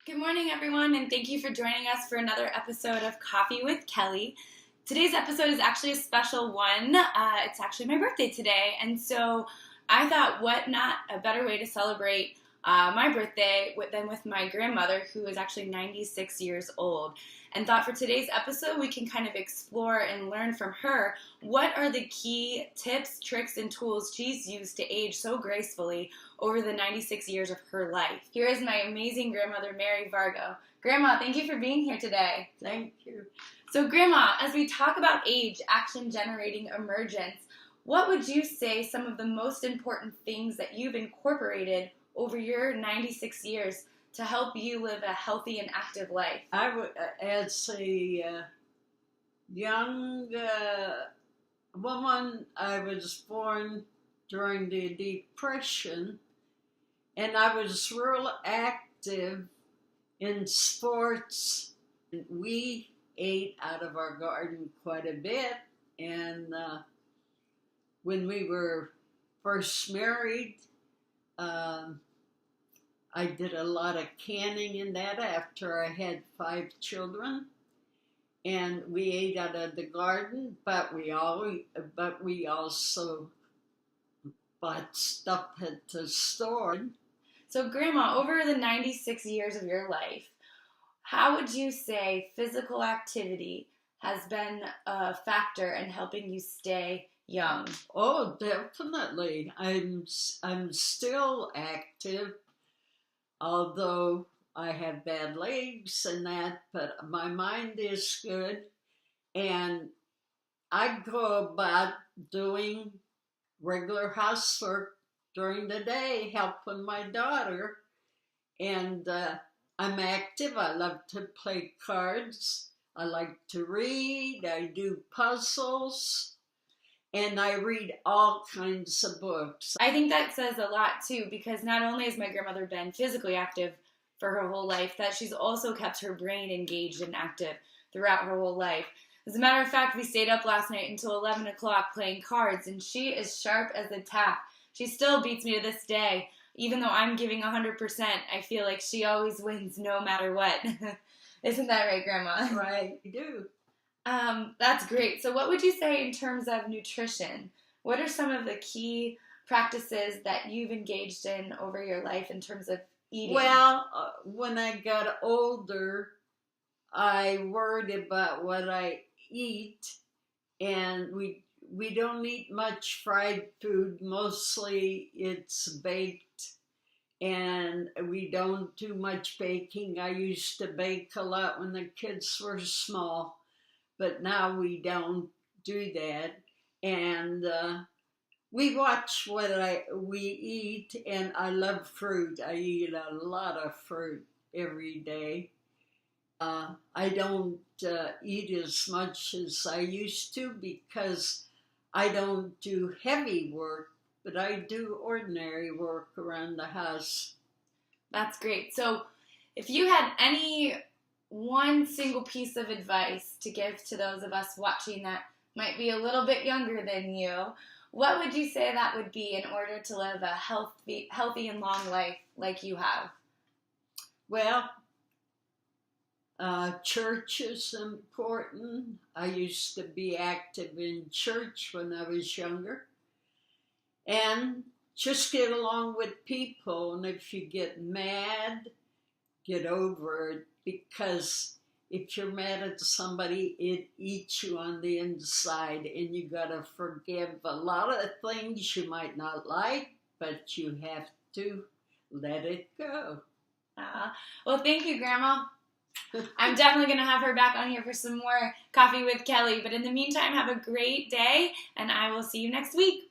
Good morning, everyone, and thank you for joining us for another episode of Coffee with Kelley. Today's episode is actually a special one. It's actually my birthday today, and so I thought, what not a better way to celebrate my birthday than with my grandmother, who is actually 96 years old, and thought for today's episode we can kind of explore and learn from her what are the key tips, tricks, and tools she's used to age so gracefully over the 96 years of her life. Here is my amazing grandmother, Mary Fargo. Grandma, thank you for being here today. Thank you. So Grandma, as we talk about age, action generating emergence, what would you say some of the most important things that you've incorporated over your 96 years to help you live a healthy and active life? I would, as a young woman, I was born during the Depression, and I was real active in sports. We ate out of our garden quite a bit, and when we were first married, I did a lot of canning in that after I had 5 children, and we ate out of the garden. But we also bought stuff at the store. So Grandma, over the 96 years of your life, how would you say physical activity has been a factor in helping you stay young? Oh, definitely. I'm still active, although I have bad legs and that, but my mind is good. And I go about doing regular housework during the day, helping my daughter. And I'm active. I love to play cards. I like to read. I do puzzles. And I read all kinds of books. I think that says a lot, too, because not only has my grandmother been physically active for her whole life, that she's also kept her brain engaged and active throughout her whole life. As a matter of fact, we stayed up last night until 11 o'clock playing cards, and she is sharp as a tack. She still beats me to this day. Even though I'm giving 100%, I feel like she always wins no matter what. Isn't that right, Grandma? Right, you do. That's great. So what would you say in terms of nutrition? What are some of the key practices that you've engaged in over your life in terms of eating? Well, when I got older, I worried about what I eat, and we don't eat much fried food. Mostly it's baked, and we don't do much baking. I used to bake a lot when the kids were small, but now we don't do that. And we watch what we eat, and I love fruit. I eat a lot of fruit every day. I don't eat as much as I used to because I don't do heavy work, but I do ordinary work around the house. That's great. So if you had any one single piece of advice to give to those of us watching that might be a little bit younger than you, what would you say that would be in order to live a healthy and long life like you have? Well, church is important. I used to be active in church when I was younger. And just get along with people. And if you get mad, get over it. Because if you're mad at somebody, it eats you on the inside. And you got to forgive a lot of things you might not like, but you have to let it go. Well, thank you, Grandma. I'm definitely going to have her back on here for some more Coffee with Kelley. But in the meantime, have a great day, and I will see you next week.